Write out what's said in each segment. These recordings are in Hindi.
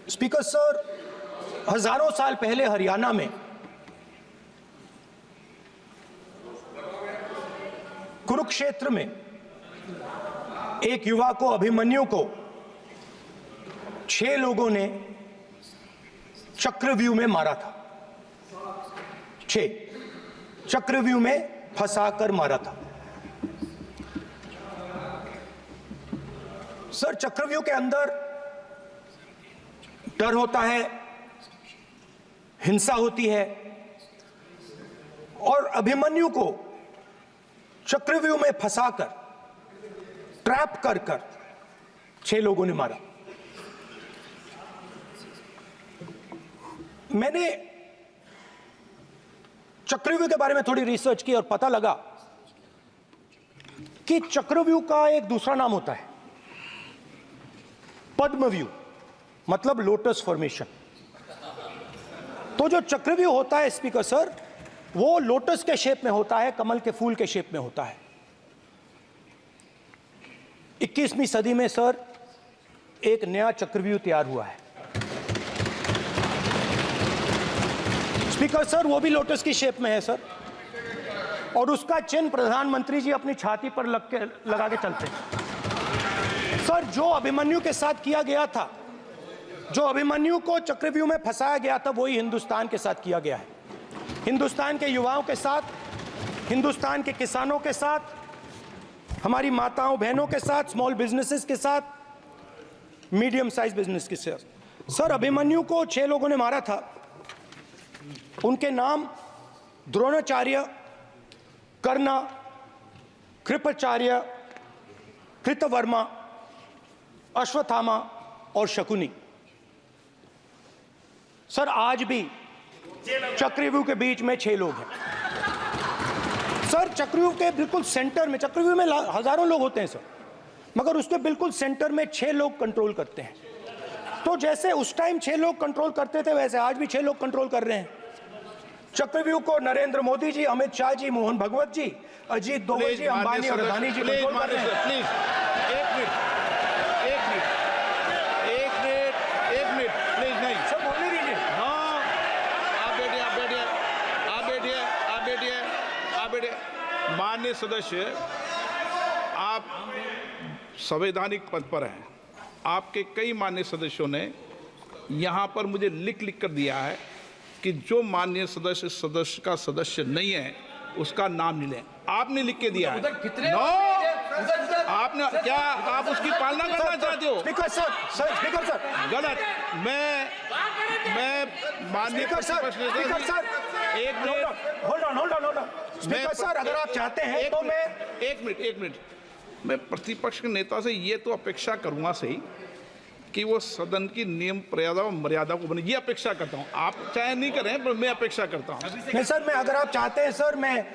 स्पीकर सर, हजारों साल पहले हरियाणा में कुरुक्षेत्र में एक युवा को, अभिमन्यु को 6 लोगों ने चक्रव्यूह में मारा था। 6 चक्रव्यूह में फंसाकर मारा था। सर, चक्रव्यूह के अंदर डर होता है, हिंसा होती है, और अभिमन्यु को चक्रव्यूह में फंसाकर, ट्रैप कर 6 लोगों ने मारा। मैंने चक्रव्यूह के बारे में थोड़ी रिसर्च की और पता लगा कि चक्रव्यूह का एक दूसरा नाम होता है पद्मव्यूह, मतलब लोटस फॉर्मेशन। तो जो चक्रव्यूह होता है स्पीकर सर, वो लोटस के शेप में होता है, कमल के फूल के शेप में होता है। 21वीं सदी में सर एक नया चक्रव्यूह तैयार हुआ है स्पीकर सर, वो भी लोटस की शेप में है सर, और उसका चिन्ह प्रधानमंत्री जी अपनी छाती पर लगा के चलते हैं। सर, जो अभिमन्यु के साथ किया गया था, जो अभिमन्यु को चक्रव्यूह में फंसाया गया था, वही हिंदुस्तान के साथ किया गया है। हिंदुस्तान के युवाओं के साथ, हिंदुस्तान के किसानों के साथ, हमारी माताओं बहनों के साथ, स्मॉल बिजनेसेस के साथ, मीडियम साइज बिजनेस के साथ। सर, अभिमन्यु को 6 लोगों ने मारा था। उनके नाम द्रोणाचार्य, कर्ण, कृपाचार्य, कृतवर्मा, अश्वत्थामा और शकुनी। सर, आज भी चक्रव्यूह के बीच में 6 लोग हैं। सर, चक्रव्यूह के बिल्कुल सेंटर में, चक्रव्यूह में हजारों लोग होते हैं सर, मगर उसके बिल्कुल सेंटर में 6 लोग कंट्रोल करते हैं। तो जैसे उस टाइम 6 लोग कंट्रोल करते थे, वैसे आज भी 6 लोग कंट्रोल कर रहे हैं चक्रव्यूह को। नरेंद्र मोदी जी, अमित शाह जी, मोहन भगवत जी, अजीत दोवल जी, अंबानी और अदानी जी कंट्रोल कर रहे हैं। प्लीज, एक मिनट, प्लीज। नहीं सर, बोलने दीजिए। हाँ, आप बैठिए। माननीय सदस्य, आप संवैधानिक पद पर हैं। आपके कई माननीय सदस्यों ने यहाँ पर मुझे लिख कर दिया है कि जो माननीय सदस्य का सदस्य नहीं है उसका नाम नहीं लें। आपने लिख के दिया है। नो, आपने क्या, आप उसकी पालना करना चाहते हो? स्पीकर सर, गलत। मैं माननीय स्पीकर सर, एक minute, hold on. Speaker sir, अगर आप चाहते हैं तो मैं एक मिनट मैं प्रतिपक्ष के नेता से ये तो अपेक्षा करूंगा सही कि वो सदन की नियम मर्यादा को बने, ये अपेक्षा करता हूं। आप चाहे नहीं करें, पर मैं अपेक्षा करता हूं। नहीं सर, मैं, अगर आप चाहते हैं सर, मैं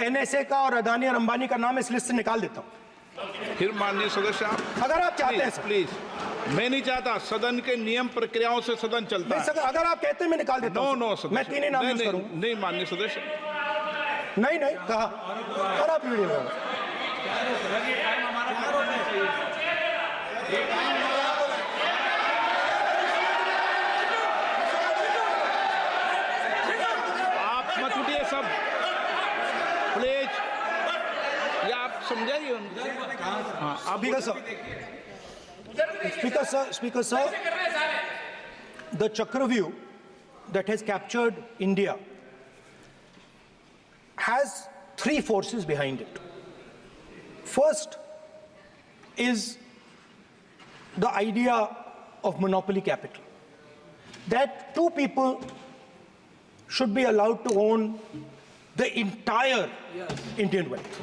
NSA का और अदानी और अंबानी का नाम इस लिस्ट से निकाल देता हूं। फिर माननीय सदस्य, आप अगर आप चाहते हैं प्लीज। मैं नहीं चाहता, सदन के नियम प्रक्रियाओं से सदन चलता है। सर, अगर आप कहते हैं मैं निकाल देता हूं। नो सदस्य, मैं 3 ही नाम यूज करूंगा। नहीं माननीय सदस्य, नहीं कहा, और आप वीडियो सब प्लीज, ये आप समझाइए। हाँ, Speaker sir, the Chakravyu that has captured India has 3 forces behind it. First is the idea of monopoly capital, that 2 people should be allowed to own the entire Indian wealth.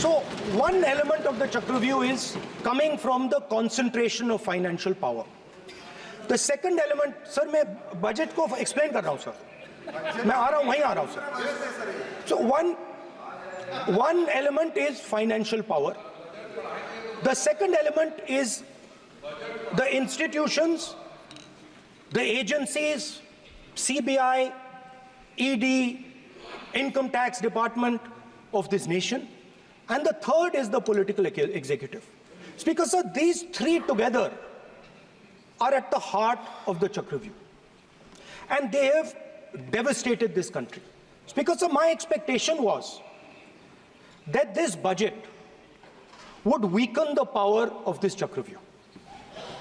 So one element of the Chakravyu is coming from the concentration of financial power. The second element, sir, मैं budget को explain कर रहा हूँ sir, मैं आ रहा हूँ, वहीं आ रहा हूँ sir. So one element is financial power. The second element is the institutions, the agencies, CBI, ED, Income Tax Department of this nation, and the third is the political executive. Speaker sir, these 3 together are at the heart of the Chakravyuh. And they have devastated this country. Speaker, so my expectation was that this budget would weaken the power of this Chakravyuh.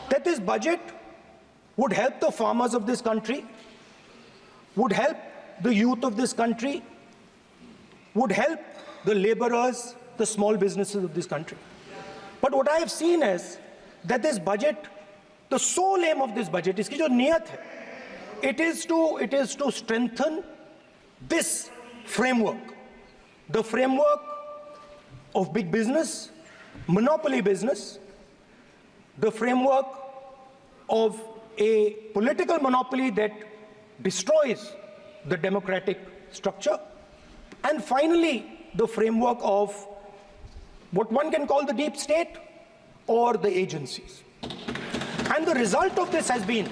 That this budget would help the farmers of this country, would help the youth of this country, would help the laborers, the small businesses of this country. But what I have seen is that this budget, the sole aim of this budget, iski jo niyat hai, it is to strengthen this framework, the framework of big business, monopoly business, the framework of a political monopoly that destroys the democratic structure, and finally the framework of what one can call the deep state or the agencies. And the result of this has been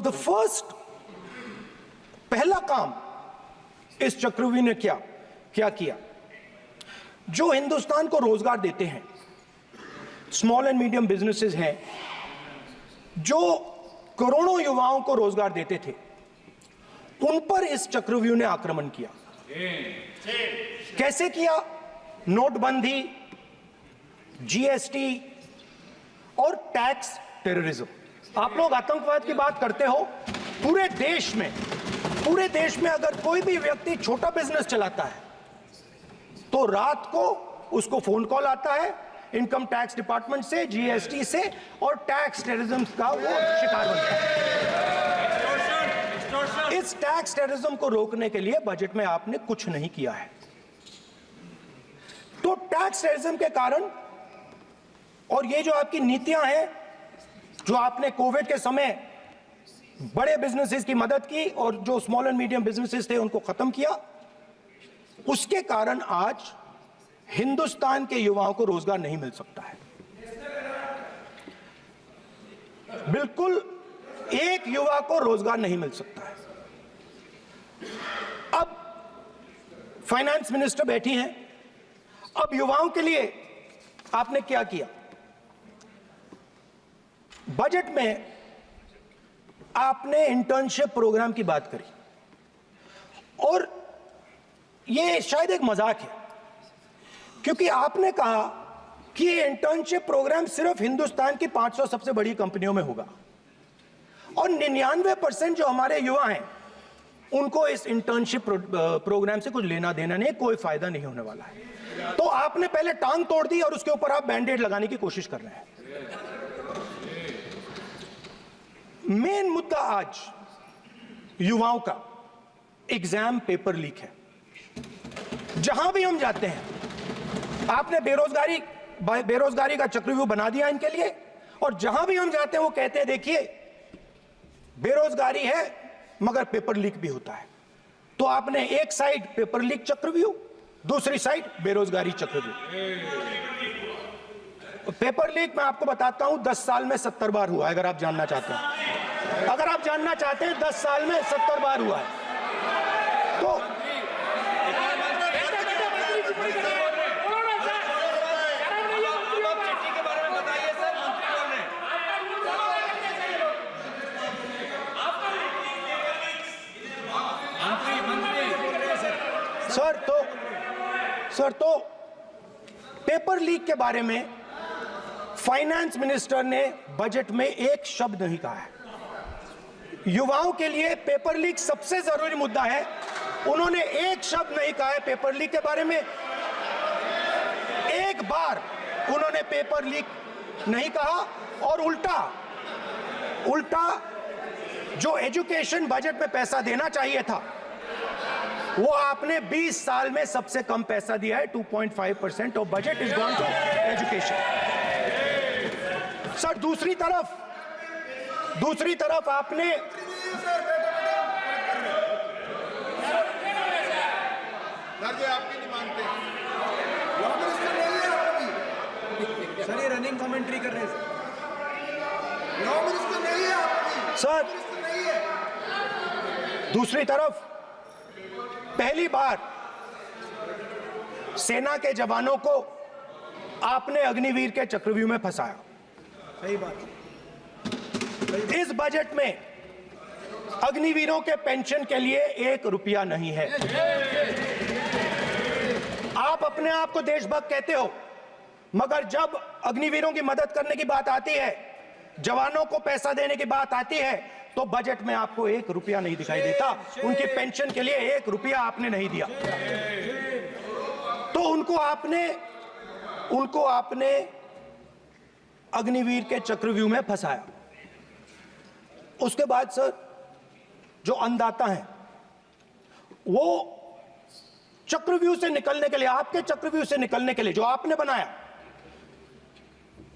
the first पहला काम इस चक्रव्यूह ने क्या किया, जो हिंदुस्तान को रोजगार देते हैं, स्मॉल एंड मीडियम बिजनेसेस हैं, जो करोड़ों युवाओं को रोजगार देते थे, उन पर इस चक्रव्यूह ने आक्रमण किया। कैसे किया? नोटबंदी, जीएसटी और टैक्स टेररिज्म। आप लोग आतंकवाद की बात करते हो, पूरे देश में अगर कोई भी व्यक्ति छोटा बिजनेस चलाता है तो रात को उसको फोन कॉल आता है इनकम टैक्स डिपार्टमेंट से, जीएसटी से, और टैक्स टेररिज्म का वो शिकार बनता है। इस टैक्स टेररिज्म को रोकने के लिए बजट में आपने कुछ नहीं किया है। तो टैक्स टेररिज्म के कारण और ये जो आपकी नीतियां हैं, जो आपने कोविड के समय बड़े बिजनेसेस की मदद की और जो स्मॉल एंड मीडियम बिजनेसेस थे उनको खत्म किया, उसके कारण आज हिंदुस्तान के युवाओं को रोजगार नहीं मिल सकता है। बिल्कुल एक युवा को रोजगार नहीं मिल सकता है। अब फाइनेंस मिनिस्टर बैठी हैं, अब युवाओं के लिए आपने क्या किया? बजट में आपने इंटर्नशिप प्रोग्राम की बात करी और यह शायद एक मजाक है, क्योंकि आपने कहा कि ये इंटर्नशिप प्रोग्राम सिर्फ हिंदुस्तान की 500 सबसे बड़ी कंपनियों में होगा और 99% जो हमारे युवा हैं उनको इस इंटर्नशिप प्रोग्राम से कुछ लेना देना नहीं, कोई फायदा नहीं होने वाला है। तो आपने पहले टांग तोड़ दी और उसके ऊपर आप बैंडेड लगाने की कोशिश कर रहे हैं। मेन मुद्दा आज युवाओं का एग्जाम पेपर लीक है। जहां भी हम जाते हैं, आपने बेरोजगारी का चक्रव्यूह बना दिया इनके लिए, और जहां भी हम जाते हैं वो कहते हैं देखिए बेरोजगारी है मगर पेपर लीक भी होता है। तो आपने एक साइड पेपर लीक चक्रव्यूह, दूसरी साइड बेरोजगारी चक्रव्यूह। पेपर लीक मैं आपको बताता हूं 10 साल में 70 बार हुआ है। अगर आप जानना चाहते हैं, 10 साल में 70 बार हुआ है। तो सर तो पेपर लीक के बारे में फाइनेंस मिनिस्टर ने बजट में एक शब्द नहीं कहा है। युवाओं के लिए पेपर लीक सबसे जरूरी मुद्दा है, उन्होंने एक शब्द नहीं कहा है पेपर लीक के बारे में। एक बार उन्होंने पेपर लीक नहीं कहा और उल्टा जो एजुकेशन बजट में पैसा देना चाहिए था वो आपने 20 साल में सबसे कम पैसा दिया है। 2.5% of budget is gone to education. Sir दूसरी तरफ आपने आपकी नहीं मानते सर, ये रनिंग कमेंट्री कर रहे हैं सर। दूसरी तरफ पहली बार सेना के जवानों को आपने अग्निवीर के चक्रव्यूह में फंसाया सही बात। इस बजट में अग्निवीरों के पेंशन के लिए 1 रुपया नहीं है। आप अपने आप को देशभक्त कहते हो, मगर जब अग्निवीरों की मदद करने की बात आती है, जवानों को पैसा देने की बात आती है, तो बजट में आपको 1 रुपया नहीं दिखाई देता। उनकी पेंशन के लिए 1 रुपया आपने नहीं दिया। तो उनको आपने अग्निवीर के चक्रव्यूह में फंसाया। उसके बाद सर, जो अन्नदाता हैं, वो चक्रव्यूह से निकलने के लिए, आपके चक्रव्यूह से निकलने के लिए जो आपने बनाया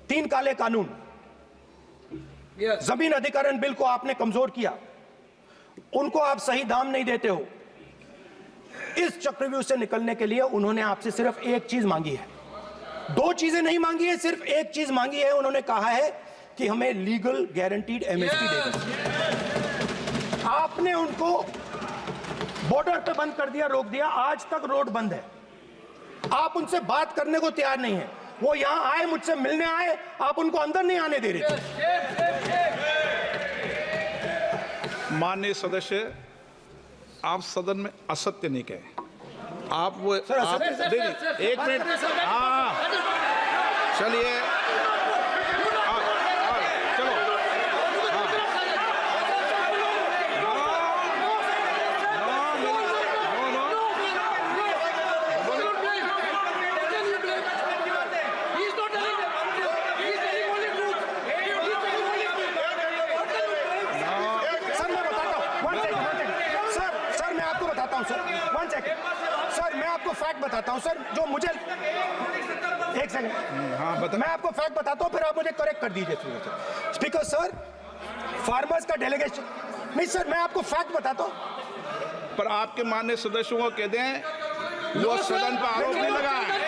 3 काले कानून, जमीन अधिग्रहण बिल को आपने कमजोर किया, उनको आप सही दाम नहीं देते हो। इस चक्रव्यूह से निकलने के लिए उन्होंने आपसे सिर्फ एक चीज मांगी है, 2 चीजें नहीं मांगी है, सिर्फ एक चीज मांगी है। उन्होंने कहा है कि हमें लीगल गारंटीड एमएसपी दे दो। आपने उनको बॉर्डर पे बंद कर दिया, रोक दिया, आज तक रोड बंद है। आप उनसे बात करने को तैयार नहीं है। वो यहां आए, मुझसे मिलने आए, आप उनको अंदर नहीं आने दे रहे थे। माननीय सदस्य, आप सदन में असत्य नहीं कहे। आप वो सर, आप देखिए, 1 मिनट, हाँ चलिए, चलो, सर मैं आपको फैक्ट बताता हूं सर, जो मुझे, एक सेकंड, हाँ बता, मैं आपको फैक्ट बताता हूं, फिर आप मुझे करेक्ट कर दीजिए। स्पीकर सर, फार्मर्स का डेलीगेशन, नहीं सर, मैं आपको फैक्ट बताता हूं। पर आपके माननीय सदस्यों को कह दें, वो सदन पर आरोप नहीं लगा है।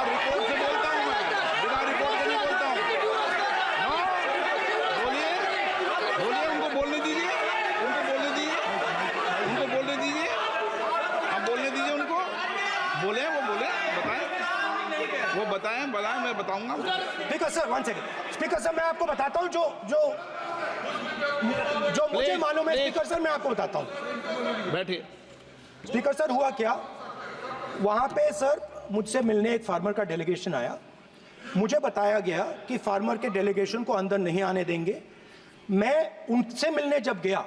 रिपोर्ट से बोलता हूं मैं, बिना रिपोर्ट के नहीं बोलता हूं। बोलिए, बोलिए, उनको बोलने दीजिए, उनको बोलने दीजिए, उनको बोलने दीजिए, आप बोलने दीजिए उनको, बोले, वो बोले, बताएं, वो बताएं, मैं बताऊंगा। Speaker sir, 1 second. Speaker sir, मैं आपको बताता हूं जो मुझे मालूम है। स्पीकर सर, मैं आपको बताता हूं। बैठिए। स्पीकर सर, हुआ क्या, वहां पे सर मुझसे मिलने एक फार्मर का डेलीगेशन आया। मुझे बताया गया कि फार्मर के डेलीगेशन को अंदर नहीं आने देंगे। मैं उनसे मिलने जब गया,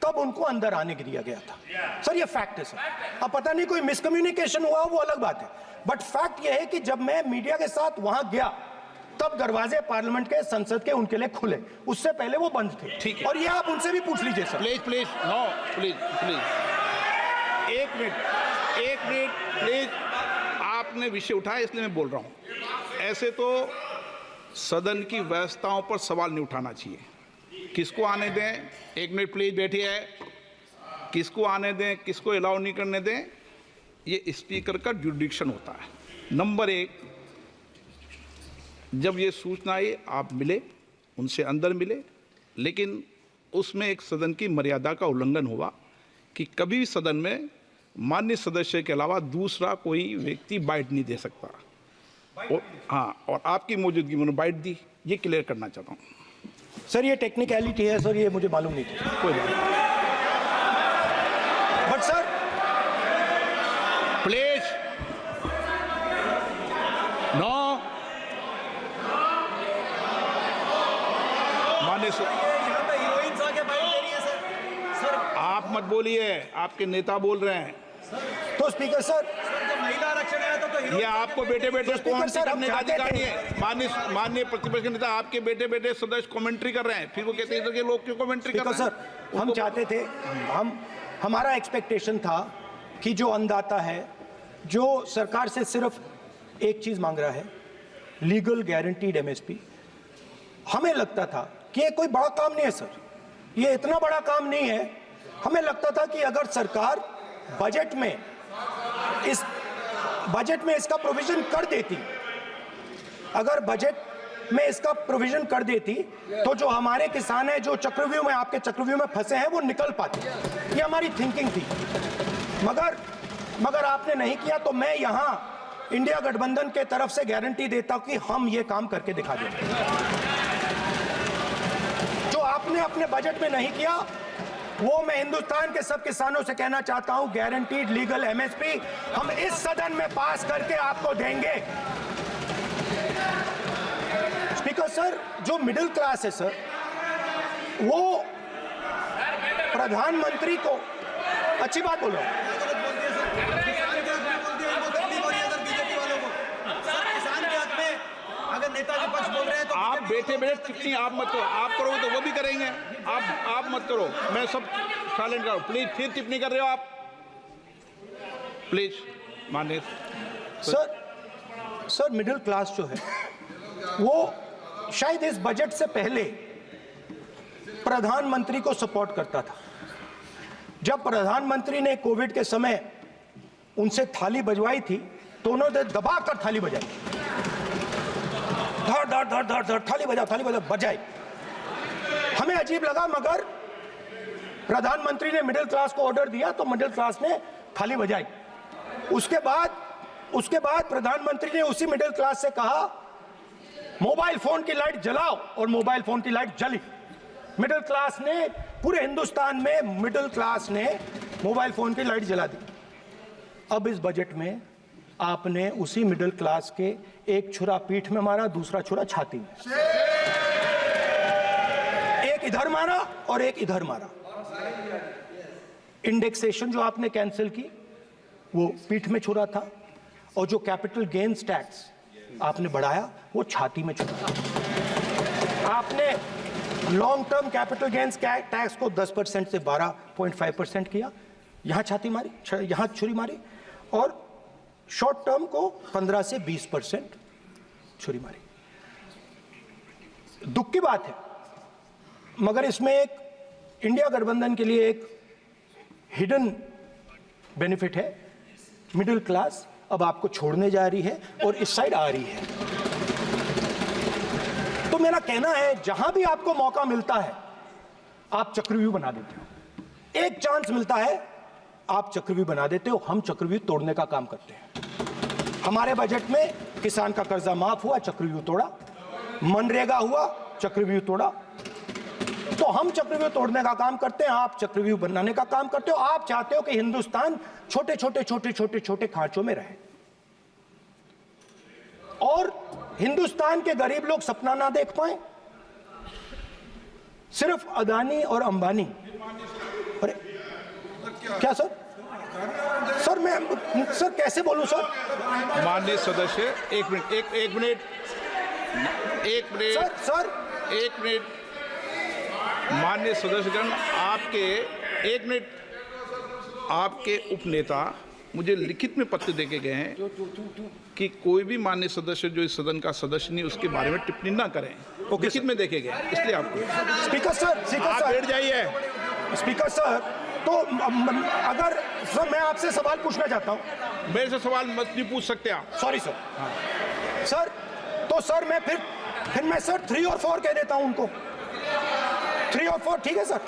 तब उनको अंदर आने के दिया गया था। सर, ये फैक्ट है सर। अब पता नहीं कोई मिसकम्युनिकेशन हुआ, वो अलग बात है, बट फैक्ट ये है कि जब मैं मीडिया के साथ वहां गया, तब दरवाजे पार्लियामेंट के, संसद के उनके लिए खुले, उससे पहले वो बंद थे। ठीक है। और ये आप उनसे भी पूछ लीजिए sir. Please, no, please, 1 minute, please. आपने विषय उठाया, इसलिए मैं बोल रहा हूं। ऐसे तो सदन की व्यवस्थाओं पर सवाल नहीं उठाना चाहिए। किसको आने दें, 1 मिनट प्लीज बैठिए, किसको आने दें, किसको अलाउ नहीं करने दें, ये स्पीकर का जुडिक्शन होता है। नंबर 1, जब ये सूचना आई, आप मिले, उनसे अंदर मिले, लेकिन उसमें एक सदन की मर्यादा का उल्लंघन हुआ कि कभी भी सदन में माननीय सदस्य के अलावा दूसरा कोई व्यक्ति बाइट नहीं दे सकता। हाँ, और आपकी मौजूदगी में बाइट दी, ये क्लियर करना चाहता हूँ। सर, ये टेक्निकलिटी है सर, ये मुझे मालूम नहीं था। कोई बात नहीं, बट सर प्लीज, नो, माननीय हीरोइंस आके बाइट दे रही है सर। आप मत बोलिए, आपके नेता बोल रहे हैं। तो स्पीकर सर, जब महिला आरक्षण आया था तो ये आपको बेटे बेटे स्पीकर सर, हम करने का चाहते अधिकार थे। है। माननीय प्रतिपक्ष के नेता, आपके बेटे बेटे सदस्य कमेंट्री कर रहे हैं, फिर वो कहते हैं कि लोग क्यों कमेंट्री कर रहे हैं। सर, हम चाहते थे, हमारा एक्सपेक्टेशन था कि जो अन्नदाता है, जो सरकार से सिर्फ एक चीज मांग रहा है, लीगल गारंटीड एमएसपी। हमें लगता था कि ये कोई बड़ा काम नहीं है सर, ये इतना बड़ा काम नहीं है। हमें लगता था कि अगर सरकार बजट में इसका प्रोविजन कर देती, अगर बजट में इसका प्रोविजन कर देती, तो जो हमारे किसान हैं, जो चक्रव्यूह में, आपके चक्रव्यूह में फंसे हैं, वो निकल पाते। ये हमारी थिंकिंग थी, मगर आपने नहीं किया। तो मैं यहां इंडिया गठबंधन के तरफ से गारंटी देता हूं कि हम ये काम करके दिखा देंगे। जो आपने अपने बजट में नहीं किया, वो मैं हिंदुस्तान के सब किसानों से कहना चाहता हूं, गारंटीड लीगल एमएसपी हम इस सदन में पास करके आपको देंगे। स्पीकर सर, जो मिडिल क्लास है सर, वो प्रधानमंत्री को अच्छी बात बोलो, अगर नेताजी पक्ष बोल रहे हैं तो आप बैठे बैठे टिप्पणी आप मत करो, आप करोगे तो वो भी करेंगे। आप मत करो, मैं सब साइलेंट करो प्लीज। फिर टिप्पणी कर रहे हो आप, प्लीज माननीय सर मिडिल क्लास जो है वो शायद इस बजट से पहले प्रधानमंत्री को सपोर्ट करता था। जब प्रधानमंत्री ने कोविड के समय उनसे थाली बजवाई थी तो उन्होंने दबाकर थाली बजाई, धड़ धड़ धड़ धड़ धड़ थाली बजाओ बजाई। हमें अजीब लगा, मगर प्रधानमंत्री ने मिडिल क्लास को ऑर्डर दिया तो मिडिल क्लास ने थाली बजाई। उसके बाद प्रधानमंत्री ने उसी मिडिल क्लास से कहा मोबाइल फोन की लाइट जलाओ, और मोबाइल फोन की लाइट जली। मिडिल क्लास ने, पूरे हिंदुस्तान में मिडिल क्लास ने मोबाइल फोन की लाइट जला दी। अब इस बजट में आपने उसी मिडिल क्लास के एक छुरा पीठ में मारा, दूसरा छुरा छाती में, एक इधर मारा और एक इधर मारा। इंडेक्सेशन जो आपने कैंसिल की वो पीठ में छुरा था, और जो कैपिटल गेन्स टैक्स आपने बढ़ाया वो छाती में छुरा। आपने long term capital gains tax को 10% से 12.5% किया, यहां छाती मारी, यहां छुरी मारी, और शॉर्ट टर्म को 15 से 20% छुरी मारी। दुख की बात है, मगर इसमें एक इंडिया गठबंधन के लिए एक हिडन बेनिफिट है। मिडिल क्लास अब आपको छोड़ने जा रही है और इस साइड आ रही है। तो मेरा कहना है, जहां भी आपको मौका मिलता है आप चक्रव्यूह बना देते हो। एक चांस मिलता है आप चक्रव्यूह बना देते हो, हम चक्रव्यूह तोड़ने का काम करते हैं। हमारे बजट में किसान का कर्जा माफ हुआ, चक्रव्यूह तोड़ा, मनरेगा हुआ, चक्रव्यूह तोड़ा। तो हम चक्रव्यूह तोड़ने का काम करते हैं, आप चक्रव्यूह बनाने का काम करते हो। आप चाहते हो कि हिंदुस्तान छोटे छोटे खांचों में रहे, और हिंदुस्तान के गरीब लोग सपना ना देख पाए। सिर्फ अदानी और अंबानी। अरे क्या सर मैं कैसे बोलूं सर? माननीय सदस्य, एक मिनट माननीय सदस्यगण, आपके उपनेता मुझे लिखित में पत्र देके गए हैं कि कोई भी माननीय सदस्य जो इस सदन का सदस्य नहीं उसके बारे में टिप्पणी ना करें। लिखित में देखे गए, इसलिए आपको। स्पीकर सर आप बैठ जाइए। स्पीकर सर, तो अगर सर मैं आपसे सवाल पूछना चाहता हूं। मेरे से सवाल मत नहीं पूछ सकते आप। Sorry sir. सर तो सर मैं फिर मैं सर 3 और 4 कह देता हूं उनको। 3 और 4 ठीक है सर?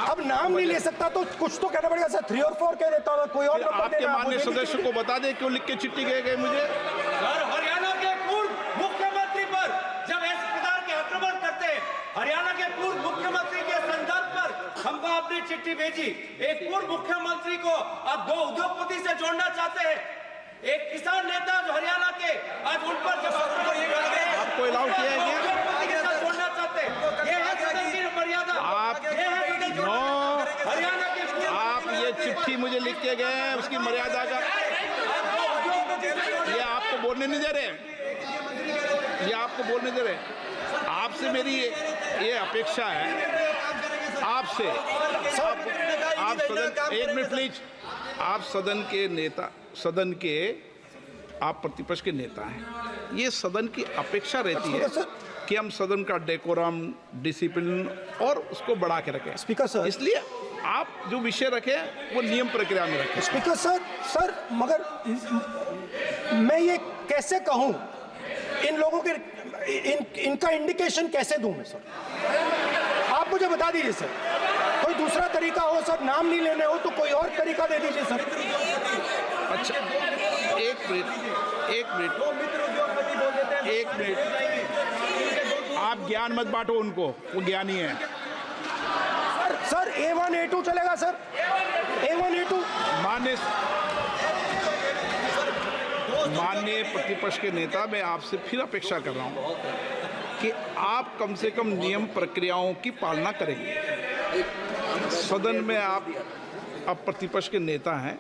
अब नाम नहीं ले सकता तो कुछ तो कहना पड़ेगा सर। 3 और 4 कह देता हूं, कोई और नंबर आपके देना। माननीय सदस्य को बता दें क्यों लिख के चिट्ठी गए मुझे। सर, हरियाणा के पूर्व मुख्यमंत्री पर जब इस प्रकार के आक्रमण करते हैं, हरियाणा के पूर्व मुख्यमंत्री के संदर्भ पर हमको आपने चिट्ठी भेजी। एक पूर्व मुख्यमंत्री को आप 2 उद्योगपति से जोड़ना चाहते हैं, एक किसान नेता जो हरियाणा के, आज उन पर जब आपको अलाउ किया है उद्योगपति के साथ जोड़ना चाहते हैं। ये है सदन की मर्यादा। आप ये चिट्ठी मुझे लिख के गए हैं, उसकी मर्यादा का ये आपको बोलने नहीं दे रहे, ये आपको बोलने दे रहे। आपसे मेरी ये अपेक्षा है, आपसे आप सदन, एक मिनट प्लीज, आप सदन के नेता, सदन के आप प्रतिपक्ष के नेता हैं। ये सदन की अपेक्षा रहती है कि हम सदन का डेकोरम, डिसिप्लिन और उसको बढ़ा के रखें। स्पीकर सर, इसलिए आप जो विषय रखें वो नियम प्रक्रिया में रखें। स्पीकर सर मगर मैं ये कैसे कहूं, इन लोगों के इनका इंडिकेशन कैसे दूं मैं सर? आप मुझे बता दीजिए सर। कोई दूसरा तरीका हो सर, नाम नहीं लेने हो तो कोई और तरीका दे दीजिए सर। अच्छा, एक मिनट, आप ज्ञान मत बांटो उनको, वो ज्ञानी है। सर A1 A2 चलेगा सर, A1 A2। माननीय प्रतिपक्ष के नेता, मैं आपसे फिर अपेक्षा कर रहा हूं कि आप कम से कम नियम प्रक्रियाओं की पालना करेंगे। सदन में आप अब प्रतिपक्ष के नेता हैं,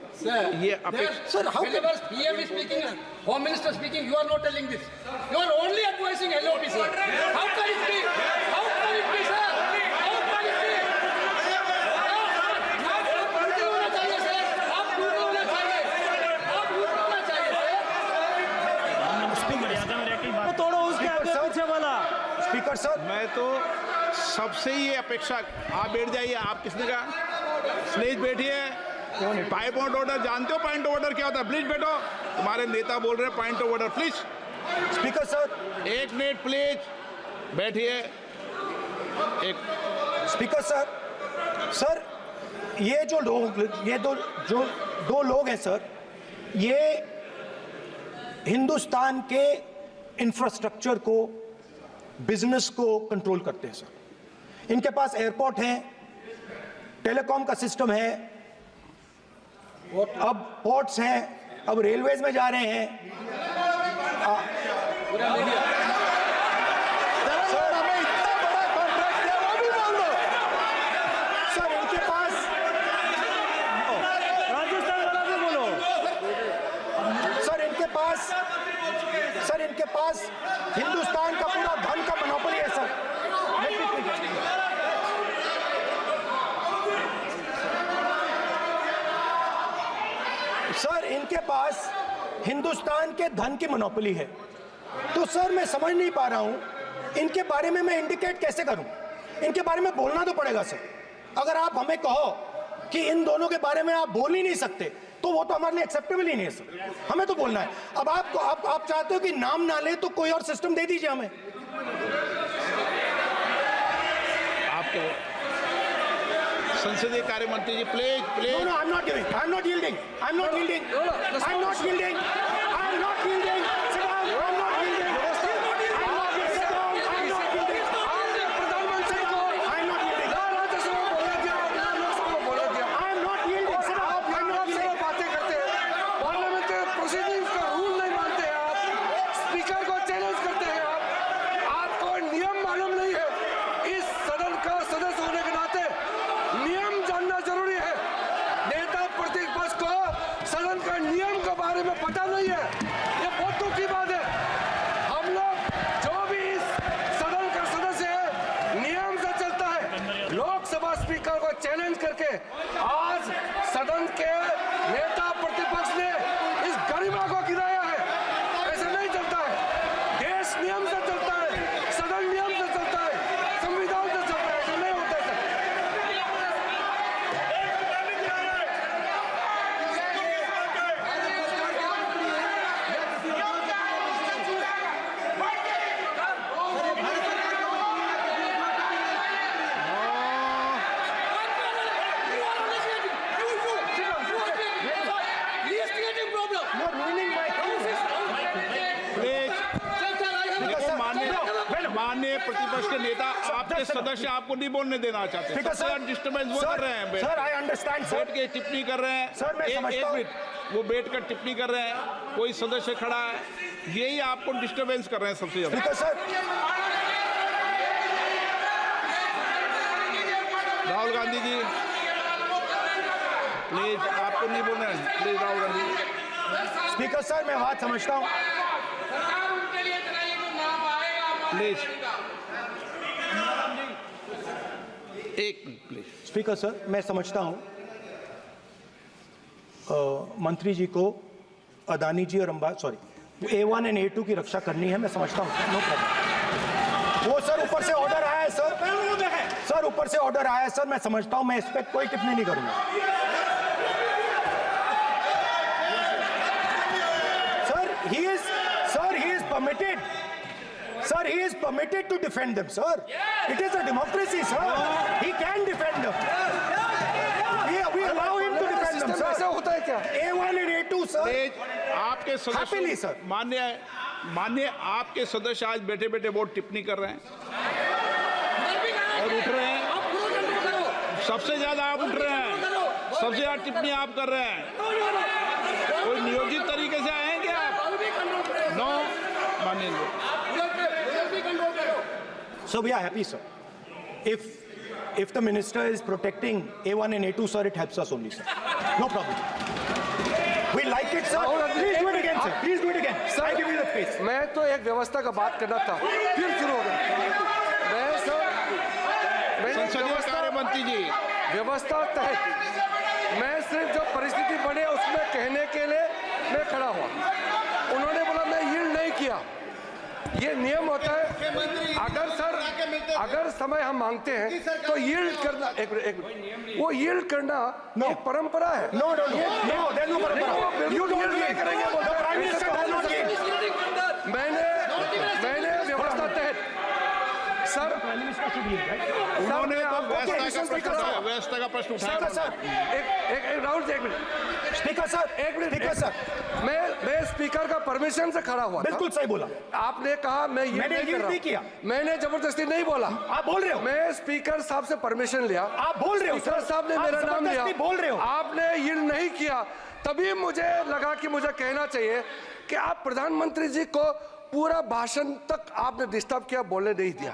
ये अपेक्षा। Sir how Whenever PM is speaking, Home Minister speaking, you are not telling this. You are only advising LOP, sir. How can it be? How can it be, sir? How can it be? आप पूरे होना चाहिए, sir. आप पूरे होना चाहिए. आप पूरे होना चाहिए, sir. तोड़ो उसके आगे पीछे वाला। स्पीकर सर, मैं तो सबसे ये अपेक्षा, आप बैठ जाइए। आप किसने कहा? प्लीज बैठिए। पॉइंट ऑफ ऑर्डर जानते हो? पॉइंट ऑफ ऑर्डर क्या होता है? प्लीज बैठो। तुम्हारे नेता बोल रहे हैं point of order, please. Speaker sir, एक मिनट प्लीज, बैठिए। एक स्पीकर सर, सर ये जो लोग, ये दो लोग हैं सर, ये हिंदुस्तान के इंफ्रास्ट्रक्चर को, बिजनेस को कंट्रोल करते हैं सर। इनके पास एयरपोर्ट है, टेलीकॉम का सिस्टम है, अब पोर्ट्स हैं, अब रेलवेज में जा रहे हैं। सर हमें इतना बड़ा कॉन्ट्रैक्ट है, वो भी बोल दो। सर इनके पास, राजस्थान वाला भी बोलो। सर इनके पास हिंदुस्तान का पूरा धन का मोनोपोली है सर। सर इनके पास हिंदुस्तान के धन की मोनोपोली है। तो सर मैं समझ नहीं पा रहा हूं इनके बारे में मैं इंडिकेट कैसे करूं। इनके बारे में बोलना तो पड़ेगा सर। अगर आप हमें कहो कि इन दोनों के बारे में आप बोल ही नहीं सकते तो वो तो हमारे लिए एक्सेप्टेबल ही नहीं है सर। हमें तो बोलना है। अब आप चाहते हो कि नाम ना ले तो कोई और सिस्टम दे दीजिए हमें। आपके संसदीय कार्य मंत्री जी, please please. No, I'm not giving. I'm not yielding. I'm not yielding. I'm not yielding. I'm not yielding. Sit down. I'm not yielding. I'm not yielding. Sit down. I'm not yielding. आपने प्रधानमंत्री को I'm not yielding. राज्यसभा में बोला दिया, लोकसभा में बोला दिया। I'm not yielding. Sit down. आप I'm not से yielding. बातें करते हैं, पार्लियामेंट्री प्रोसीडिंग्स का रूल नहीं मानते हैं आप, स्पीकर को चैलेंज करते हैं आप, आपको नियम मालूम नहीं है। इस सदन का सदस्य होने के नाते नियम जानना जरूरी है। नेता प्रतिपक्ष को सदन का नियम के बारे में पता नहीं है, ये बहुत दुख की बात है। हम लोग जो भी इस सदन का सदस्य है नियम से चलता है। लोकसभा स्पीकर को चैलेंज करके आज सदन के नेता प्रतिपक्ष ने इस गरिमा को गिराया है। ऐसे नहीं चलता है। देश नियम से चलता है, सदन नियम से चलता है, संविधान से चलता है। ऐसे नहीं होता है sir. You're ruining my please. देखो माननीय प्रतिपक्ष के नेता, आपके सदस्य आपको नहीं बोलने देना चाहते। Speaker, सबसे sir. डिस्टर्बेंस वो कर रहे हैं। Sir I understand sir. बैठ के टिप्पणी कर रहे हैं। सर, मैं समझता एक हूं। मिनट, वो बैठ कर टिप्पणी कर रहे हैं, कोई सदस्य खड़ा है, यही आपको डिस्टर्बेंस कर रहे हैं सबसे ज्यादा। Speaker sir, Rahul Gandhi ji please, आपको नहीं बोलना है। Please Rahul Gandhi. Speaker sir मैं बात समझता हूँ। प्लीज एक मिनट प्लीज। स्पीकर सर मैं समझता हूँ मंत्री जी को अदानी जी और A1 एंड A2 की रक्षा करनी है, मैं समझता हूँ। No problem. वो सर ऊपर से ऑर्डर आया है सर। सर ऊपर से ऑर्डर आया है सर, मैं समझता हूँ। मैं इस पर कोई टिप्पणी नहीं करूंगा। Sir he is permitted. Sir, he is permitted to defend them, sir. It is a democracy, sir. He can defend them. We allow him to defend them, system ऐसा sir. होता है क्या? A1 and A2, sir. आपके Happily, सदस्य sir. मान्य आपके सदस्य आज बैठे बैठे बहुत टिप्पणी कर रहे हैं और उठ रहे हैं। सबसे ज्यादा आप उठ रहे हैं, सबसे ज्यादा टिप्पणी आप कर रहे हैं। कोई नियोजित तरीके से आए हैं क्या आप? नो, मानिए। So we are happy, sir. If the minister is protecting A1 and A2, sir, it helps us only, sir. No problem. We like it, sir. Please do it again, sir. Please do it again. Sir, I give you the space. मैं तो एक व्यवस्था का बात करना था, फिर शुरू हो गया। मैं सर, संसदीय कार्य मंत्री जी, व्यवस्था तहत मैं सिर्फ जो परिस्थिति बने उसमें कहने के लिए मैं खड़ा हुआ। उन्होंने बोला मैं यील्ड नहीं किया। ये नियम होता है, अगर समय हम मांगते हैं तो यील्ड करना, एक मिनट, वो यील्ड करना एक परंपरा है। No, there's no parampara. You don't नहीं करेंगे yield. The Prime Minister does not yield. मैंने व्यवस्था तहत सर उन्होंने तो okay, व्यवस्था का प्रश्न उठाया। Sir, एक राहुल जी, एक मिनट, Speaker, sir. एक मिनट, Speaker, sir. मैं स्पीकर का परमिशन से खड़ा हुआ था। बिल्कुल सही बोला। आपने कहा मैं ये मैंने नहीं कर yield रहा नहीं किया। मैंने जबरदस्ती नहीं बोला। आप बोल रहे हो। मैं स्पीकर साहब से परमिशन लिया। आप बोल रहे हो, स्पीकर सर। साहब ने आप मेरा नाम लिया। जबरदस्ती बोल रहे हो। आपने यील्ड नहीं किया, तभी मुझे लगा कि मुझे कहना चाहिए कि आप प्रधानमंत्री जी को पूरा भाषण तक आपने डिस्टर्ब किया, बोलने नहीं दिया।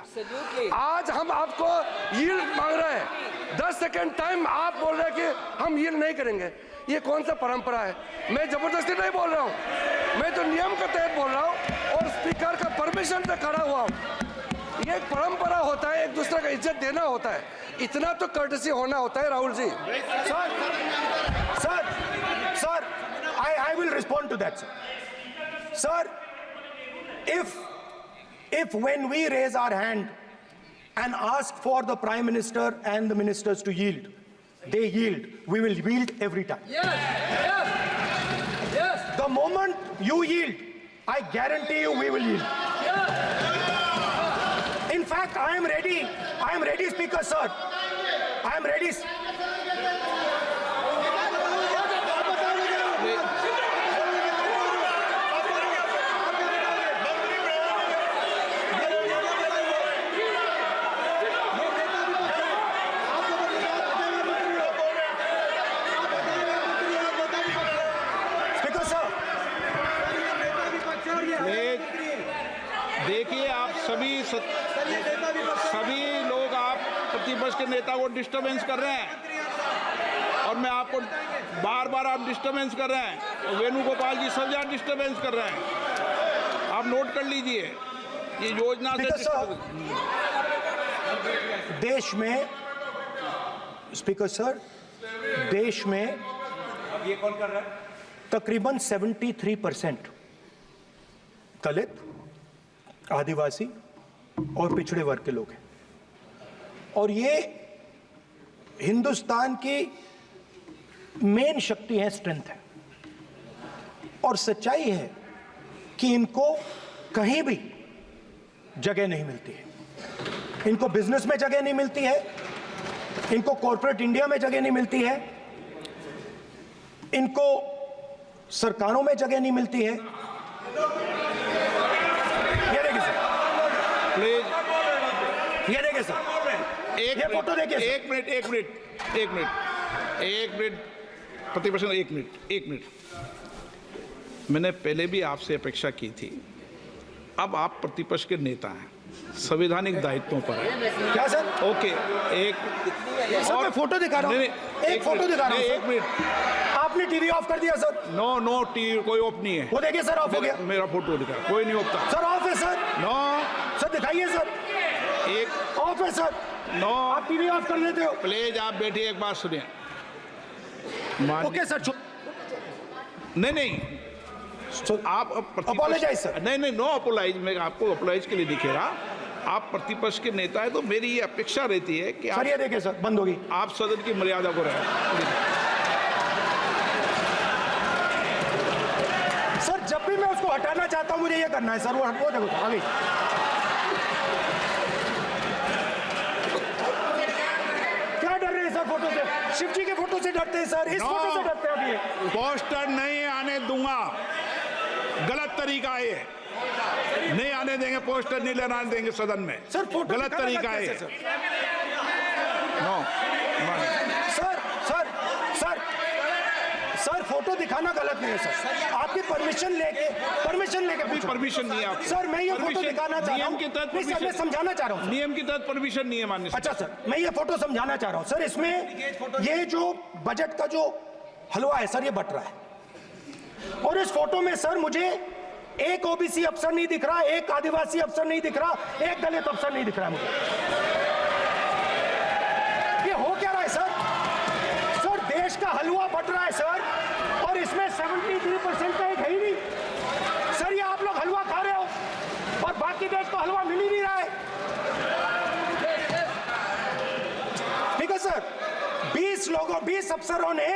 आज हम आपको यील्ड मांग रहे हैं, 10 सेकंड टाइम आप बोल रहे हैं कि हम यील्ड नहीं करेंगे। ये कौन सा परंपरा है? मैं जबरदस्ती नहीं बोल रहा हूँ, मैं तो नियम के तहत बोल रहा हूँ और स्पीकर का परमिशन से खड़ा हुआ हूँ। ये एक परंपरा होता है, एक दूसरे का इज्जत देना होता है, इतना तो कर्टसी होना होता है। Rahul ji, Sir, I will respond to that, sir. Sir, if when we raise our hand and ask for the Prime Minister and the ministers to yield, they yield, we will yield every time. Yes. The moment you yield, I guarantee you we will yield. In fact, I am ready, Speaker, sir. I am ready. देखिए, आप सभी लोग आप प्रतिपक्ष के नेता को डिस्टर्बेंस कर रहे हैं और मैं आपको बार आप डिस्टर्बेंस कर रहे हैं और वेणुगोपाल जी सब जगह डिस्टर्बेंस कर रहे हैं। आप नोट कर लीजिए, ये योजना से देश में, स्पीकर सर, देश में ये कौन कर रहा है? तकरीबन 73% दलित, आदिवासी और पिछड़े वर्ग के लोग हैं और ये हिंदुस्तान की मेन शक्ति है, स्ट्रेंथ है। और सच्चाई है कि इनको कहीं भी जगह नहीं मिलती है। इनको बिजनेस में जगह नहीं मिलती है, इनको कॉर्पोरेट इंडिया में जगह नहीं मिलती है, इनको सरकारों में जगह नहीं मिलती है। प्लीज ये देखिए सर, ये फोटो देखिए। एक मिनट प्रतिपक्ष, एक मिनट। मैंने पहले भी आपसे अपेक्षा की थी, अब आप प्रतिपक्ष के नेता हैं, संवैधानिक दायित्वों पर है। क्या सर? ओके, एक सर मैं फोटो दिखा रहा हूँ, एक फोटो दिखा रहा हूँ। एक मिनट, आपने टीवी ऑफ कर दिया सर? नो टीवी कोई ऑफ नहीं है। वो देखिए सर, ऑफ हो गया। मेरा फोटो दिखा, कोई नहीं ऑफ था सर। ऑफ है सर? नो सर दिखाइए सर, एक ऑफ है सर। नो, आप टीवी ऑफ कर लेते हो? प्लीज आप बैठिए, एक बात सुनिए। ओके सर, नहीं आप अपोलोजाइज सर। नहीं, नो अपोलाइज। मैं आपको अपोलाइज के लिए दिखेगा, आप प्रतिपक्ष के नेता है तो मेरी ये अपेक्षा रहती है कि सर ये देखिए सर, बंद होगी। आप सदन की मर्यादा को रखें। सर जब भी मैं उसको हटाना चाहता हूं मुझे ये करना है सर, वो देखो आ गई। सर फोटो से, शिव जी के फोटो से डरते हैं सर, इस फोटो से डरते हैं। अब ये पोस्टर नहीं आने दूंगा, गलत तरीका है ये। नहीं आने देंगे, पोस्टर नहीं लेना देंगे सदन में। सर फोटो गलत दिखाना तरीका है। कैसे, sir? No sir sir sir sir photo दिखाना गलत नहीं है सर, आपकी परमिशन लेके पूछा। परमिशन नहीं है आपको। सर मैं ये फोटो Permission- दिखाना चाह रहा नियम हूँ, के तहत नहीं सर मैं permission- समझाना चाह रहा हूँ। नियम के तहत परमिशन नहीं है माननीय। अच्छा सर मैं ये फोटो समझाना चाह रहा हूँ सर, इसमें ये जो बजट का जो हलवा है सर ये बट रहा है, और इस फोटो में सर मुझे एक ओबीसी अफसर नहीं दिख रहा, एक आदिवासी अफसर नहीं दिख रहा, एक दलित अफसर नहीं दिख रहा है मुझे। ये हो क्या रहा है सर? सर देश का हलवा बट रहा है सर, और इसमें 73% का एक है ही नहीं सर। ये आप लोग हलवा खा रहे हो और बाकी देश को हलवा मिल ही नहीं रहा है। ठीक है सर, 20 अफसरों ने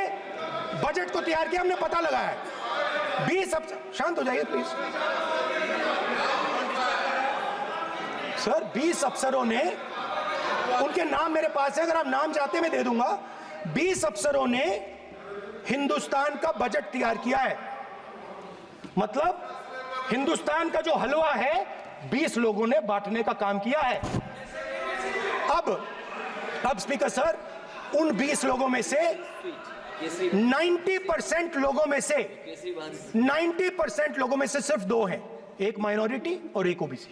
बजट को तैयार किया, हमने पता लगाया है। 20 अफसर, शांत हो जाइए प्लीज सर। 20 अफसरों ने, उनके नाम मेरे पास है, अगर आप नाम चाहते मैं दे दूंगा। 20 अफसरों ने हिंदुस्तान का बजट तैयार किया है, मतलब हिंदुस्तान का जो हलवा है 20 लोगों ने बांटने का काम किया है। अब स्पीकर सर, उन 20 लोगों में से 90% लोगों में से 90% लोगों में से सिर्फ 2 हैं, एक माइनॉरिटी और एक ओबीसी,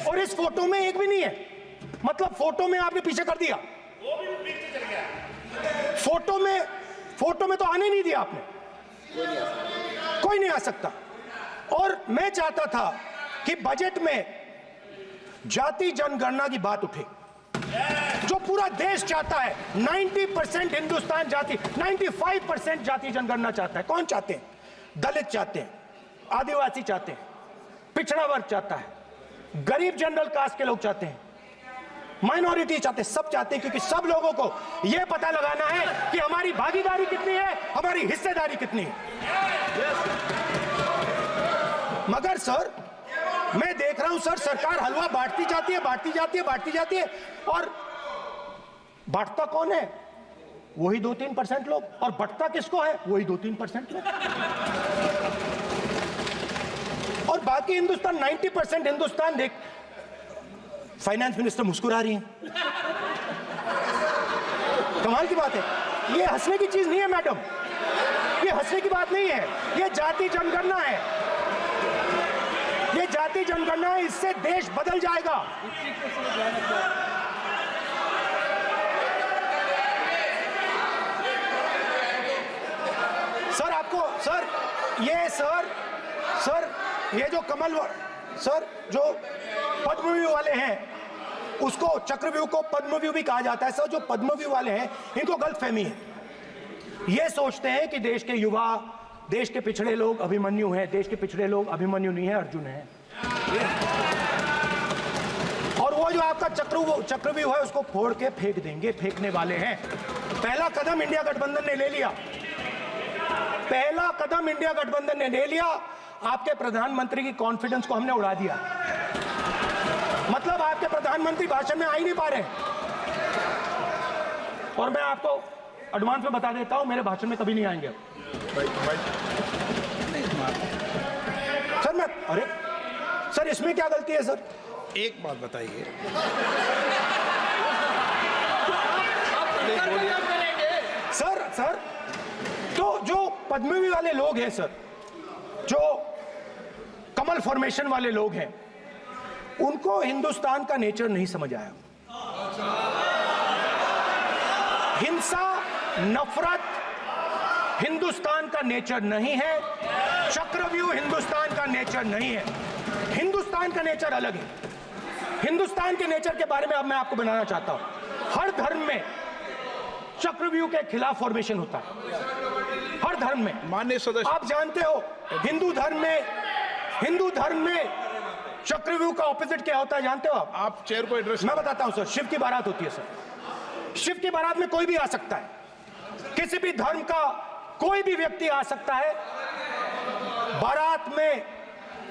और इस फोटो में एक भी नहीं है। मतलब फोटो में आपने पीछे कर दिया, फोटो में तो आने नहीं दिया आपने, कोई नहीं आ सकता। और मैं चाहता था कि बजट में जाति जनगणना की बात उठे, जो पूरा देश चाहता है। 90% हिंदुस्तान जाति, 95% जाति जनगणना चाहता है। कौन चाहते हैं? दलित चाहते हैं, आदिवासी चाहते हैं, पिछड़ा वर्ग चाहता है, गरीब जनरल कास्ट के लोग चाहते हैं, माइनॉरिटी चाहते हैं, सब चाहते हैं, क्योंकि सब लोगों को यह पता लगाना है कि हमारी भागीदारी कितनी है, हमारी हिस्सेदारी कितनी है। मगर सर मैं देख रहा हूं सर, सरकार हलवा बांटती जाती है, और बांटता कौन है? वही 2-3% लोग, और बंटता किसको है? वही 2-3% लोग, और बाकी हिंदुस्तान 90% हिंदुस्तान देख। फाइनेंस मिनिस्टर मुस्कुरा रही हैं, कमाल की बात है। ये हंसने की चीज नहीं है मैडम, ये हंसने की बात नहीं है, ये जाति जनगणना है, ये जाति जनगणना है, इससे देश बदल जाएगा। सर आपको सर ये जो कमल सर जो पद्मव्यूह वाले हैं, उसको चक्रव्यूह को पद्मव्यूह भी कहा जाता है सर। जो पद्मव्यूह वाले हैं इनको गलतफहमी है, ये सोचते हैं कि देश के युवा, देश के पिछड़े लोग अभिमन्यु हैं। देश के पिछड़े लोग अभिमन्यु नहीं है, अर्जुन है। और वो जो आपका चक्रव्यूह है उसको फोड़ के फेंक देंगे, फेंकने वाले हैं। पहला कदम इंडिया गठबंधन ने ले लिया, आपके प्रधानमंत्री की कॉन्फिडेंस को हमने उड़ा दिया। मतलब आपके प्रधानमंत्री भाषण में आ ही नहीं पा रहे। और मैं आपको एडवांस में बता देता हूं, मेरे भाषण में कभी नहीं आएंगे सर। अरे सर इसमें क्या गलती है सर? एक बात बताइए, सर तो जो पद्मव्यूह वाले लोग हैं सर, जो कमल फॉर्मेशन वाले लोग हैं, उनको हिंदुस्तान का नेचर नहीं समझ आया। हिंसा, नफरत हिंदुस्तान का नेचर नहीं है, चक्रव्यूह हिंदुस्तान का नेचर नहीं है। हिंदुस्तान का नेचर अलग है। हिंदुस्तान के नेचर के बारे में अब मैं आपको बनाना चाहता हूं। हर धर्म में चक्रव्यूह के खिलाफ फॉर्मेशन होता है, हर धर्म में। माननीय सदस्य, आप जानते हो हिंदू धर्म में चक्रव्यूह का ऑपोजिट क्या होता है, जानते हो आप चेयर को एड्रेस। मैं बताता हूं सर, शिव की बारात होती है सर। शिव की बारात में कोई भी आ सकता है, किसी भी धर्म का कोई भी व्यक्ति आ सकता है, बारात में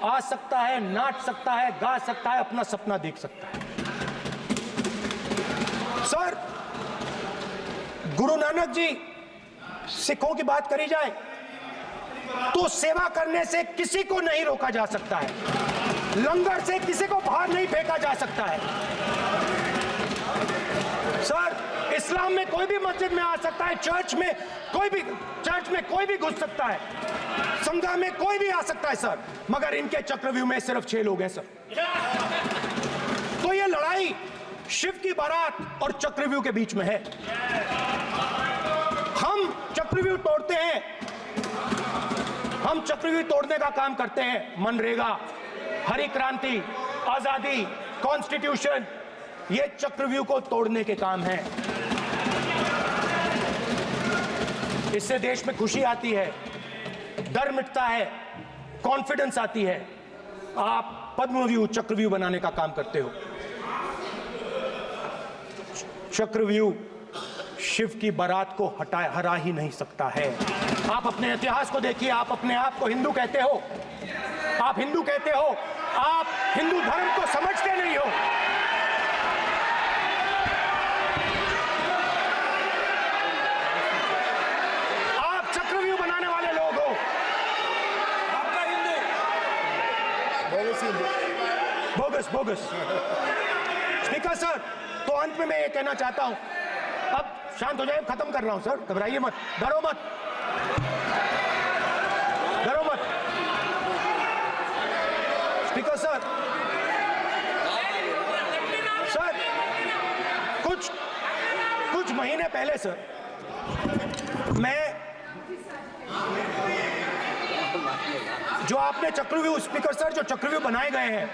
आ सकता है, नाच सकता है, गा सकता है, अपना सपना देख सकता है। सर गुरु नानक जी, सिखों की बात करी जाए तो सेवा करने से किसी को नहीं रोका जा सकता है, लंगर से किसी को बाहर नहीं फेंका जा सकता है। सर, इस्लाम में कोई भी मस्जिद में आ सकता है, चर्च में कोई भी घुस सकता है, संघा में कोई भी आ सकता है सर, मगर इनके चक्रव्यूह में सिर्फ 6 लोग हैं सर। तो ये लड़ाई शिव की बारात और चक्रव्यूह के बीच में है। हम चक्रव्यूह तोड़ते हैं, हम चक्रव्यूह तोड़ने का काम करते हैं। मनरेगा, हरी क्रांति, आजादी, कॉन्स्टिट्यूशन, ये चक्रव्यूह को तोड़ने के काम हैं। इससे देश में खुशी आती है, डर मिटता है, कॉन्फिडेंस आती है। आप पद्मव्यूह चक्रव्यूह बनाने का काम करते हो। चक्रव्यूह शिव की बारात को हरा ही नहीं सकता है। आप अपने इतिहास को देखिए, आप अपने आप को हिंदू कहते हो, आप हिंदू कहते हो, आप हिंदू धर्म को समझते नहीं हो। आप चक्रव्यूह बनाने वाले लोग हो। आपका हिंदू बोगस। स्पीकर सर, तो अंत में मैं ये कहना चाहता हूं, अब शांत हो जाए, खत्म कर रहा हूं सर, घबराइए मत, डरो मत। स्पीकर सर, कुछ महीने पहले सर, मैं जो आपने चक्रव्यूह, स्पीकर सर, जो चक्रव्यूह बनाए गए हैं,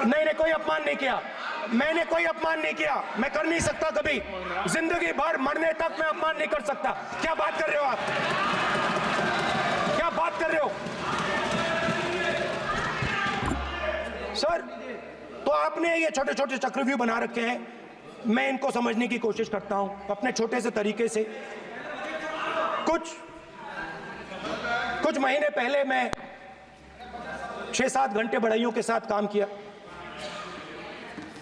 नहीं, कोई अपमान नहीं किया, मैंने कोई अपमान नहीं किया, मैं कर नहीं सकता कभी, जिंदगी भर मरने तक मैं अपमान नहीं कर सकता। क्या बात कर रहे हो आप, क्या बात कर रहे हो सर? तो आपने ये छोटे छोटे चक्रव्यूह बना रखे हैं, मैं इनको समझने की कोशिश करता हूं अपने छोटे से तरीके से। कुछ महीने पहले मैं 6-7 घंटे बढ़इयों के साथ काम किया।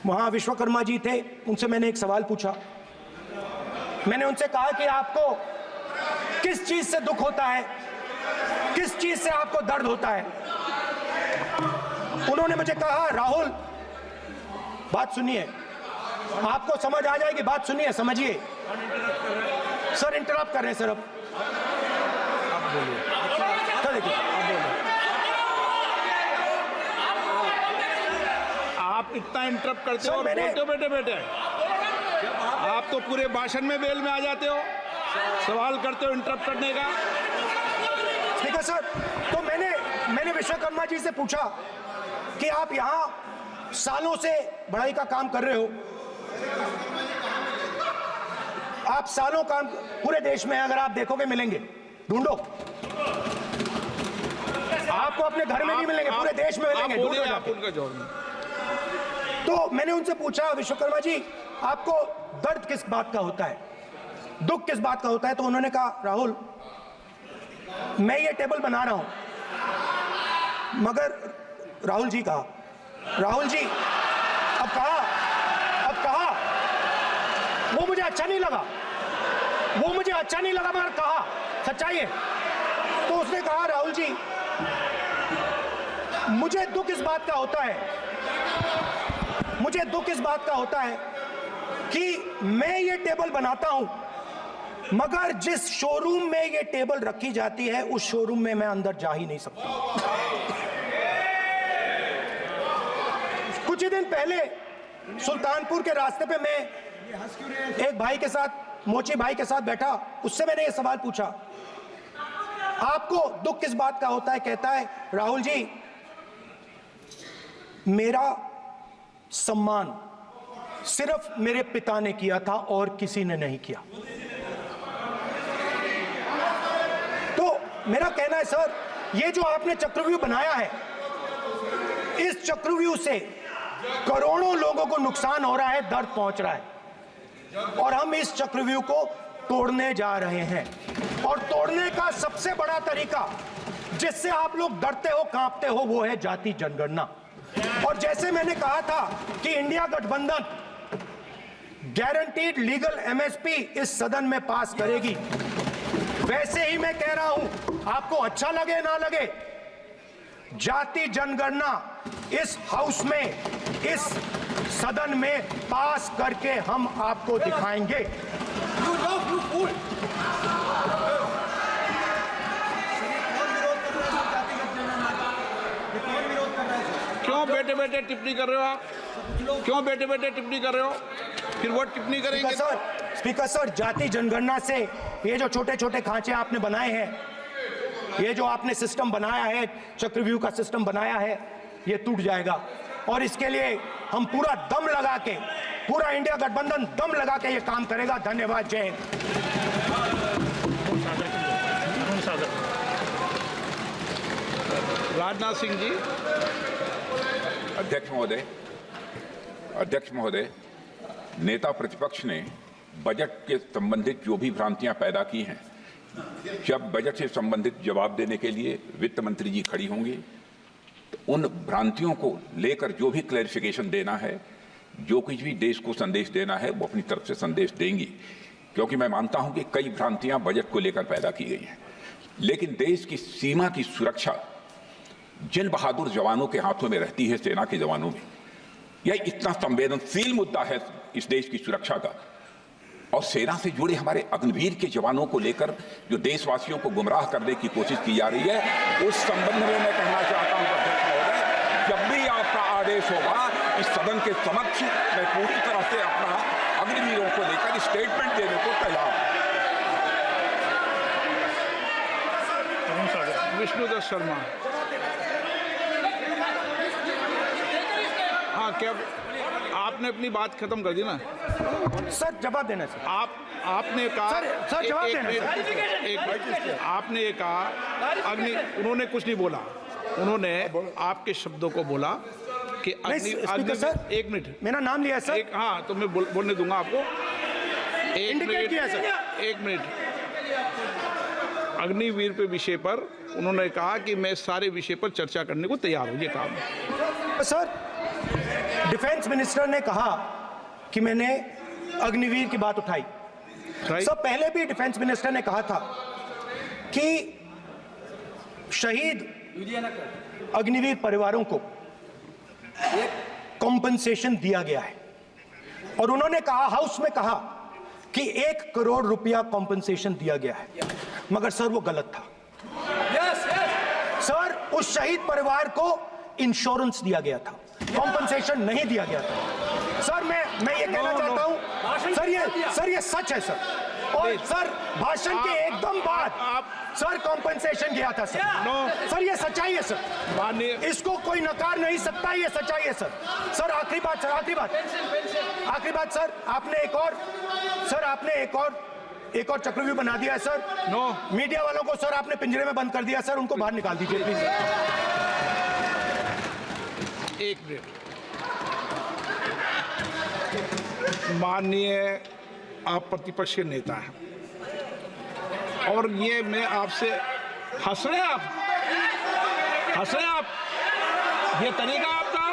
वहां विश्वकर्मा जी थे, उनसे मैंने एक सवाल पूछा। मैंने उनसे कहा कि आपको किस चीज से दुख होता है, किस चीज से आपको दर्द होता है? उन्होंने मुझे कहा, राहुल बात सुनिए, आपको समझ आ जाएगी, बात सुनिए, समझिए। सर इंटरप्ट कर रहे हैं सर, अब बोलिए, देखिए आप इतना इंटरप्ट करते हो और बोलते हो बेटे, आप तो पूरे भाषण में बेल में आ जाते हो, सवाल करते हो इंटरप्ट करने का। स्पीकर सर, तो मैंने विश्वकर्मा जी से पूछा कि आप यहां सालों से बढ़ाई का काम कर रहे हो, आप सालों काम पूरे देश में, अगर आप देखोगे मिलेंगे, ढूंढो, आपको अपने घर में नहीं मिलेंगे, पूरे देश में मिलेंगे, ढूंढो जाके। तो मैंने उनसे पूछा, विश्वकर्मा जी आपको दर्द किस बात का होता है, दुख किस बात का होता है? तो उन्होंने कहा, राहुल मैं ये टेबल बना रहा हूं, मगर राहुल जी कहा, राहुल जी अब कहा वो मुझे अच्छा नहीं लगा, मगर कहा सच्चाई है। तो उसने कहा, राहुल जी मुझे दुख इस बात का होता है कि मैं ये टेबल बनाता हूं, मगर जिस शोरूम में ये टेबल रखी जाती है उस शोरूम में मैं अंदर जा ही नहीं सकता। कुछ ही दिन पहले सुल्तानपुर के रास्ते पे मैं एक भाई के साथ, मोची भाई के साथ बैठा, उससे मैंने ये सवाल पूछा, आपको दुख किस बात का होता है? कहता है, राहुल जी मेरा सम्मान सिर्फ मेरे पिता ने किया था और किसी ने नहीं किया। तो मेरा कहना है सर, ये जो आपने चक्रव्यूह बनाया है, इस चक्रव्यूह से करोड़ों लोगों को नुकसान हो रहा है, दर्द पहुंच रहा है, और हम इस चक्रव्यूह को तोड़ने जा रहे हैं। और तोड़ने का सबसे बड़ा तरीका, जिससे आप लोग डरते हो, कांपते हो, वो है जाति जनगणना। और जैसे मैंने कहा था कि इंडिया गठबंधन गारंटीड लीगल एमएसपी इस सदन में पास करेगी। वैसे ही मैं कह रहा हूं, आपको अच्छा लगे ना लगे, जाति जनगणना इस हाउस में, इस सदन में पास करके हम आपको दिखाएंगे। क्यों बैठे बैठे टिप्पणी कर रहे हो आप? क्यों बैठे बैठे टिप्पणी कर रहे हो? फिर वो टिप्पणी करेंगे। स्पीकर सर, जाति जनगणना से ये जो छोटे छोटे खांचे आपने बनाए हैं, ये जो आपने सिस्टम बनाया है, चक्रव्यूह का सिस्टम बनाया है, ये टूट जाएगा। और इसके लिए हम पूरा दम लगा के, पूरा इंडिया गठबंधन दम लगा के ये काम करेगा। धन्यवाद। जय हिंद। राजनाथ सिंह जी। अध्यक्ष महोदय, नेता प्रतिपक्ष ने बजट के संबंधित जो भी भ्रांतियां पैदा की हैं, जब बजट से संबंधित जवाब देने के लिए वित्त मंत्री जी खड़ी होंगी तो उन भ्रांतियों को लेकर जो भी क्लैरिफिकेशन देना है, जो कुछ भी देश को संदेश देना है, वो अपनी तरफ से संदेश देंगी। क्योंकि मैं मानता हूं कि कई भ्रांतियां बजट को लेकर पैदा की गई हैं, लेकिन देश की सीमा की सुरक्षा जिन बहादुर जवानों के हाथों में रहती है, सेना के जवानों में, यह इतना संवेदनशील मुद्दा है इस देश की सुरक्षा का। और सेना से जुड़े हमारे अग्निवीर के जवानों को लेकर जो देशवासियों को गुमराह करने की कोशिश की जा रही है, उस संबंध में मैं कहना चाहता हूं अध्यक्ष महोदय, जब भी आपका आदेश होगा इस सदन के समक्ष मैं पूरी तरह से अपना अग्निवीरों को लेकर स्टेटमेंट देने को तैयार हूं। विष्णुदत्त शर्मा। हाँ, क्या आपने अपनी बात खत्म कर दी ना? सर जवाब देना सर। आपने कहा सर जवाब देना एक आपने ये कहा उन्होंने कुछ नहीं बोला, उन्होंने आपके शब्दों को बोला कि सर, एक मिनट, मेरा नाम लिया सर। हाँ, तो मैं बोलने दूंगा आपको। इंडिकेट किया सर। एक मिनट। अग्निवीर पे विषय पर उन्होंने कहा कि मैं सारे विषय पर चर्चा करने को तैयार हूं। ये काम सर, डिफेंस मिनिस्टर ने कहा कि मैंने अग्निवीर की बात उठाई। सर, पहले भी डिफेंस मिनिस्टर ने कहा था कि शहीद अग्निवीर परिवारों को कॉम्पनसेशन दिया गया है, और उन्होंने कहा, हाउस में कहा कि 1 करोड़ रुपया कॉम्पनसेशन दिया गया है। मगर सर वो गलत था। सर, उस शहीद परिवार को इंश्योरेंस दिया गया था, कॉम्पनसेशन नहीं दिया गया था। सर मैं ये कहना चाहता हूं सर, ये सच है सर। और सर, भाषण के एकदम बाद सर कॉम्पनसेशन गया था सर। सर ये सच्चाई है सर, इसको कोई नकार नहीं सकता, ये सच्चाई है सर। सर आखिरी बात सर, आखिरी बात सर, आपने एक और चक्रव्यूह बना दिया है सर। मीडिया वालों को सर आपने पिंजरे में बंद कर दिया सर, उनको बाहर निकाल दीजिए प्लीज। एक मिनट। माननीय आप प्रतिपक्ष के नेता हैं और ये मैं आपसे हंस रहे हैं आप, ये तरीका आपका,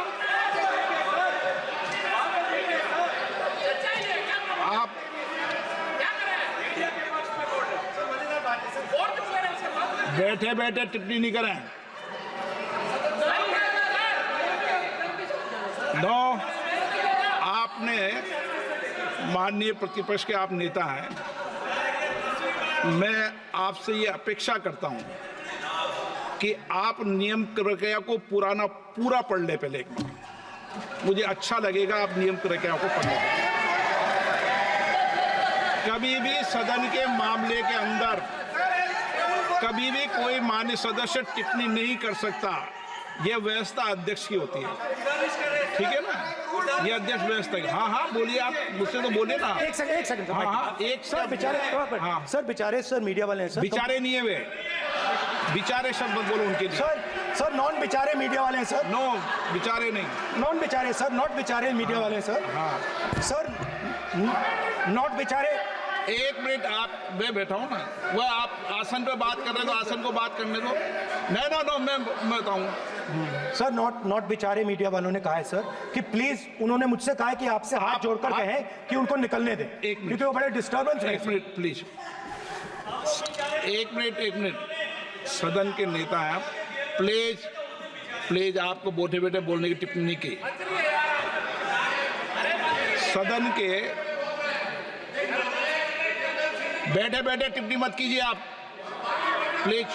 आप बैठे बैठे टिप्पणी नहीं करें। आपने, माननीय प्रतिपक्ष के आप नेता हैं, मैं आपसे ये अपेक्षा करता हूं कि आप नियम प्रक्रिया को पूरा पढ़ ले पहले एक बार। मुझे अच्छा लगेगा आप नियम प्रक्रिया को पढ़ लें। कभी भी सदन के मामले के अंदर कभी भी कोई माननीय सदस्य टिप्पणी नहीं कर सकता। यह व्यवस्था अध्यक्ष की होती है, ठीक है ना? ये अध्यक्ष व्यवस्था की। हाँ बोलिए, आप मुझसे तो बोले ना। एक सेकंड सर, बेचारे सर मीडिया वाले हैं सर। बेचारे नहीं है वे, बेचारे शब्द बोलो उनके लिए। सर नॉन बेचारे मीडिया वाले हैं सर। नो बेचारे नहीं, नॉन बेचारे सर, नॉट बेचारे मीडिया वाले हैं सर। हाँ सर, नॉट बेचारे। एक मिनट, आप, मैं बैठा हूँ ना, वह आप आसन पे बात कर रहे हो तो आसन को बात करने दो। नहीं, मैं बताऊँ, सर नॉट बेचारे मीडिया वालों ने कहा है सर कि प्लीज, उन्होंने मुझसे कहा है कि आपसे हाथ जोड़कर कहें कि उनको निकलने दें, क्योंकि वो बड़े डिस्टर्बेंस है। एक मिनट प्लीज, एक मिनट, सदन के नेता हैं आप, प्लीज आपको बैठे बैठे बोलने की टिप्पणी की। सदन के बैठे बैठे टिप्पणी मत कीजिए आप, प्लीज।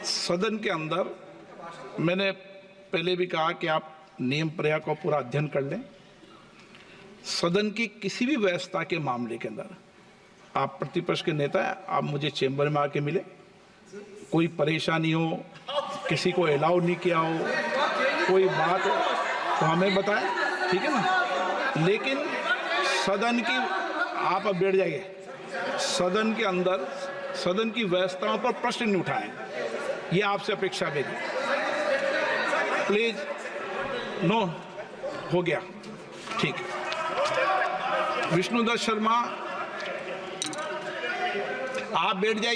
सदन के अंदर मैंने पहले भी कहा कि आप नियम प्रक्रिया को पूरा अध्ययन कर लें। सदन की किसी भी व्यवस्था के मामले के अंदर आप प्रतिपक्ष के नेता हैं, आप मुझे चेंबर में आके मिले, कोई परेशानी हो, किसी को अलाउ नहीं किया हो, कोई बात हो तो हमें बताएं, ठीक है ना। लेकिन सदन की, आप अब बैठ जाइए, सदन के अंदर सदन की व्यवस्थाओं पर प्रश्न नहीं उठाएं, ये आपसे अपेक्षा मेरी, प्लीज। नो, हो गया, ठीक। विष्णुदत्त शर्मा, आप बैठ जाइए।